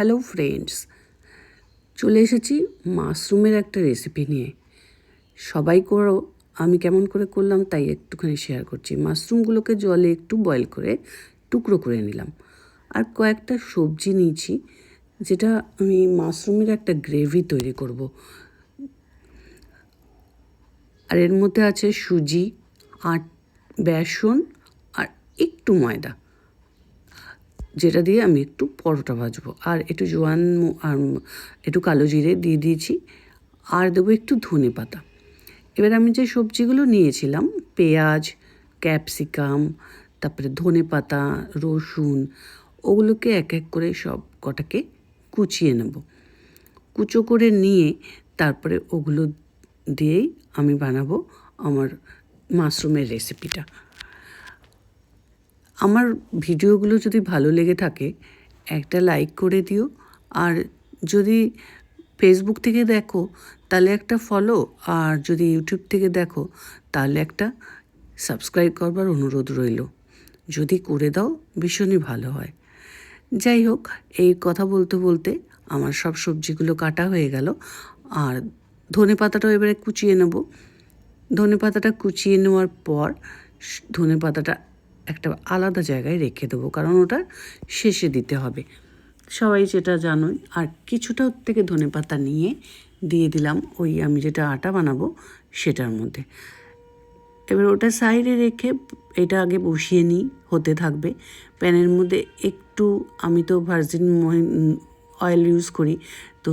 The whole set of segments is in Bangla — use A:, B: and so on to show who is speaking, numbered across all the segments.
A: হ্যালো ফ্রেন্ডস, চলে এসেছি মাশরুমের একটা রেসিপি নিয়ে। সবাই করো, আমি কেমন করে করলাম তাই একটুখানি শেয়ার করছি। মাশরুমগুলোকে জলে একটু বয়েল করে টুকরো করে নিলাম, আর কয়েকটা সবজি নিয়েছি, যেটা আমি মাশরুমের একটা গ্রেভি তৈরি করব। আর এর মধ্যে আছে সুজি, বেসন আর একটু ময়দা, যেটা দিয়ে আমি একটু পরোটা ভাজবো। আর একটু জোয়ান আর একটু কালো জিরে দিয়ে দিয়েছি, আর দেবো একটু ধনে পাতা। এবার আমি যে সবজিগুলো নিয়েছিলাম, পেঁয়াজ, ক্যাপসিকাম, তারপরে ধনে পাতা, রসুন, ওগুলোকে এক এক করে সব কটাকে কুচিয়ে নেব। কুচো করে নিয়ে তারপরে ওগুলো দিয়েই আমি বানাবো আমার মাশরুমের রেসিপিটা। আমার ভিডিওগুলো যদি ভালো লেগে থাকে একটা লাইক করে দিও, আর যদি ফেসবুক থেকে দেখো তাহলে একটা ফলো, আর যদি ইউটিউব থেকে দেখো তাহলে একটা সাবস্ক্রাইব করবার অনুরোধ রইল। যদি করে দাও ভীষণই ভালো হয়। যাই হোক, এই কথা বলতে বলতে আমার সব সবজিগুলো কাটা হয়ে গেল, আর ধনে পাতাটাও এবারে কুচিয়ে নেব। ধনে পাতাটা কুচিয়ে নেওয়ার পর ধনে পাতাটা একটা আলাদা জায়গায় রেখে দেবো, কারণ ওটা শেষে দিতে হবে, সবাই যেটা জানোই। আর কিছুটা ওর থেকে ধনে পাতা নিয়ে দিয়ে দিলাম ওই আমি যেটা আটা বানাবো সেটার মধ্যে। এবার ওটা সাইডে রেখে এটা আগে বসিয়ে নিই, হতে থাকবে। প্যানের মধ্যে একটু, আমি তো ভার্জিন অয়েল ইউজ করি, তো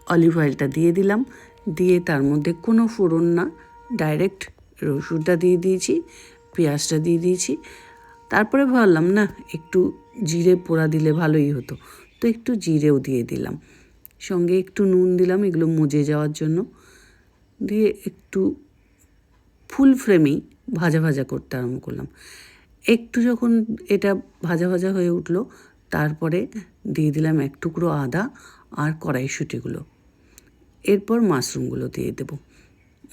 A: অলিভ অয়েলটা দিয়ে দিলাম। দিয়ে তার মধ্যে কোনো ফোড়ন না, ডাইরেক্ট রসুনটা দিয়ে দিয়েছি, পেঁয়াজটা দিয়ে দিয়েছি। তারপরে ভাবলাম না, একটু জিরে পোড়া দিলে ভালোই হতো, তো একটু জিরেও দিয়ে দিলাম। সঙ্গে একটু নুন দিলাম, এগুলো মজে যাওয়ার জন্য। দিয়ে একটু ফুল ফ্লেমেই ভাজা ভাজা করতে আরম্ভ করলাম। একটু যখন এটা ভাজা ভাজা হয়ে উঠলো, তারপরে দিয়ে দিলাম এক টুকরো আদা আর কড়াইশুঁটিগুলো। এরপর মাশরুমগুলো দিয়ে দেব।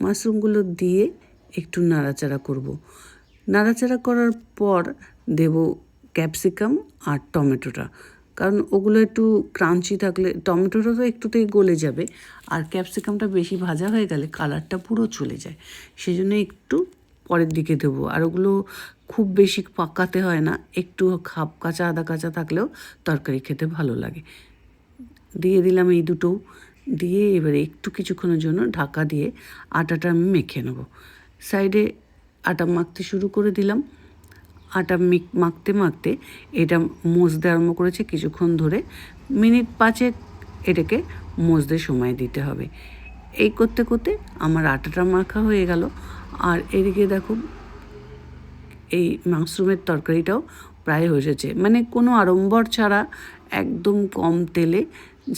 A: মাশরুমগুলো দিয়ে একটু নাড়াচাড়া করব। নাড়াচাড়া করার পর দেব ক্যাপসিকাম আর টমেটোটা, কারণ ওগুলো একটু ক্রাঞ্চি থাকলে টমেটোটা তো একটুতেই গলে যাবে, আর ক্যাপসিকামটা বেশি ভাজা হয়ে গেলে কালারটা পুরো চলে যায়, সেই জন্য একটু পরের দিকে দেবো। আর ওগুলো খুব বেশি পাকাতে হয় না, একটু হাফ কাঁচা আধা কাঁচা থাকলেও তরকারি খেতে ভালো লাগে। দিয়ে দিলাম এই দুটো, দিয়ে এবারে একটু কিছুক্ষণের জন্য ঢাকা দিয়ে আটাটা আমি মেখে নেব। সাইডে আটা মাখতে শুরু করে দিলাম। আটা মাখতে মাখতে এটা মজতে আরম্ভ করেছে কিছুক্ষণ ধরে, মিনিট 5 এটাকে মজতে সময় দিতে হবে। এই করতে করতে আমার আটাটা মাখা হয়ে গেল। আর এদিকে দেখো এই মাশরুমের তরকারিটাও প্রায় হয়ে এসেছে, মানে কোনো আড়ম্বর ছাড়া, একদম কম তেলে,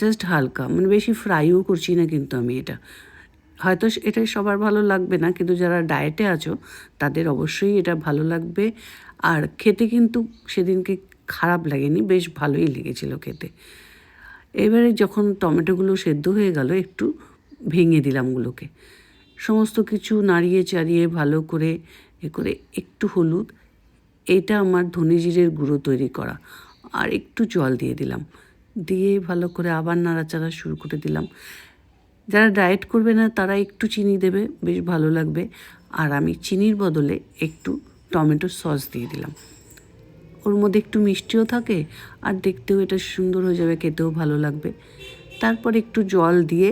A: জাস্ট হালকা, মানে বেশি ফ্রাইও করছি না কিন্তু আমি এটা। হয়তো এটা সবার ভালো লাগবে না, কিন্তু যারা ডায়েটে আছো তাদের অবশ্যই এটা ভালো লাগবে। আর খেতে কিন্তু সেদিনকে খারাপ লাগেনি, বেশ ভালোই লেগেছিল খেতে। এবারে যখন টমেটোগুলো সেদ্ধ হয়ে গেল, একটু ভেঙে দিলাম ওগুলোকে, সমস্ত কিছু নাড়িয়ে চাড়িয়ে ভালো করে করে একটু হলুদ, এটা আমার ধনে জিরের গুঁড়ো তৈরি করা, আর একটু জল দিয়ে দিলাম। দিয়ে ভালো করে আবার নাড়াচাড়া শুরু করে দিলাম। যারা ডায়েট করবে না তারা একটু চিনি দেবে, বেশ ভালো লাগবে। আর আমি চিনির বদলে একটু টমেটো সস দিয়ে দিলাম, ওর মধ্যে একটু মিষ্টিও থাকে আর দেখতেও এটা সুন্দর হয়ে যাবে, খেতেও ভালো লাগবে। তারপর একটু জল দিয়ে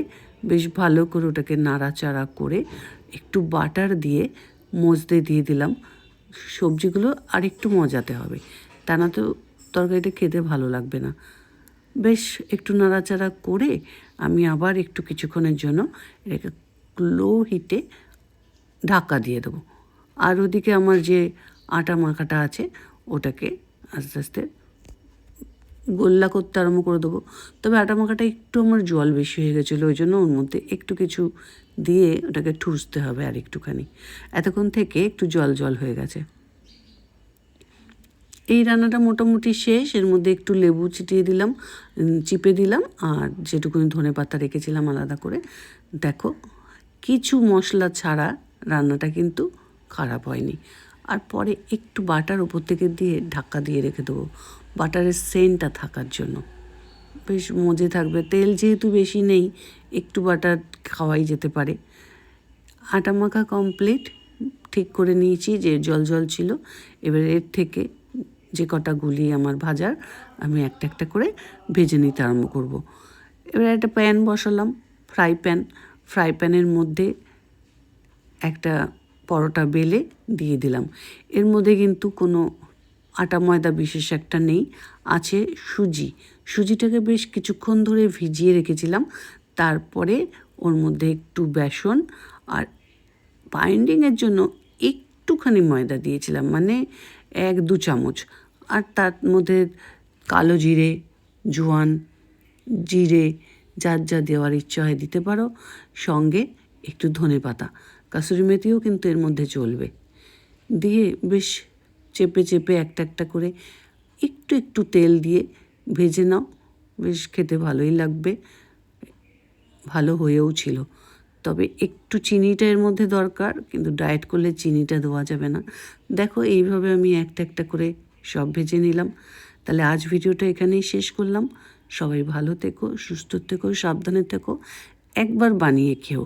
A: বেশ ভালো করে ওটাকে নাড়াচাড়া করে একটু বাটার দিয়ে মজতে দিয়ে দিলাম। সবজিগুলো আর একটু মজাতে হবে, তা না তো তরকারিটা খেতে ভালো লাগবে না। বেশ একটু নাড়াচাড়া করে আমি আবার একটু কিছুক্ষণের জন্য এটাকে লো হিটে ঢাকা দিয়ে দেবো। আর ওদিকে আমার যে আটা মাখাটা আছে ওটাকে আস্তে আস্তে গোল্লা করতে আরম্ভ করে দেবো। তবে আটা মাখাটা একটু আমার জল বেশি হয়ে গেছিলো, ওই জন্য ওর মধ্যে একটু কিছু দিয়ে ওটাকে ঠুসতে হবে আর একটুখানি। এতক্ষণ থেকে একটু জল জল হয়ে গেছে। এই রান্নাটা মোটামুটি শেষ। এর মধ্যে একটু লেবু চিপে দিলাম, আর যেটুকুনি ধনে পাতা রেখেছিলাম আলাদা করে। দেখো, কিছু মশলা ছাড়া রান্নাটা কিন্তু খারাপ হয়নি। আর পরে একটু বাটার ওপর থেকে দিয়ে ঢাকা দিয়ে রেখে দেবো, বাটারের সেন্টটা থাকার জন্য। বেশ মজে থাকবে। তেল যেহেতু বেশি নেই, একটু বাটার খাওয়াই যেতে পারে। আটা মাখা কমপ্লিট। ঠিক করে নিয়েছি যে জল জল ছিল। এবার এর থেকে যে কটা গুলি আমার ভাজার, আমি একটা একটা করে ভেজে নিতে আরম্ভ করব। এবার একটা প্যান বসালাম, ফ্রাই প্যানের মধ্যে একটা পরোটা বেলে দিয়ে দিলাম। এর মধ্যে কিন্তু কোনো আটা ময়দা বিশেষ একটা নেই, আছে সুজিটাকে বেশ কিছুক্ষণ ধরে ভিজিয়ে রেখেছিলাম। তারপরে ওর মধ্যে একটু বেসন আর বাইন্ডিংয়ের জন্য একটুখানি ময়দা দিয়েছিলাম, মানে 1-2 চামচ। আর তার মধ্যে কালো জিরে, জোয়ান, জিরে, যার যা দেওয়ার ইচ্ছা হয় দিতে পারো, সঙ্গে একটু ধনেপাতা, কাসুরি মেথিও কিন্তু এর মধ্যে চলবে। দিয়ে বেশ চেপে চেপে একটা একটা করে একটু একটু তেল দিয়ে ভেজে নাও, বেশ খেতে ভালোই লাগবে। ভালো হয়েও ছিল। তবে একটু চিনিটা এর মধ্যে দরকার, কিন্তু ডায়েট করলে চিনিটা দেওয়া যাবে না। দেখো এইভাবে আমি একটা একটা করে সব ভেজে নিলাম। তাহলে আজ ভিডিওটা এখানেই শেষ করলাম। সবাই ভালো থেকো, সুস্থ থেকো, সাবধানে থেকো। একবার বানিয়ে খেও।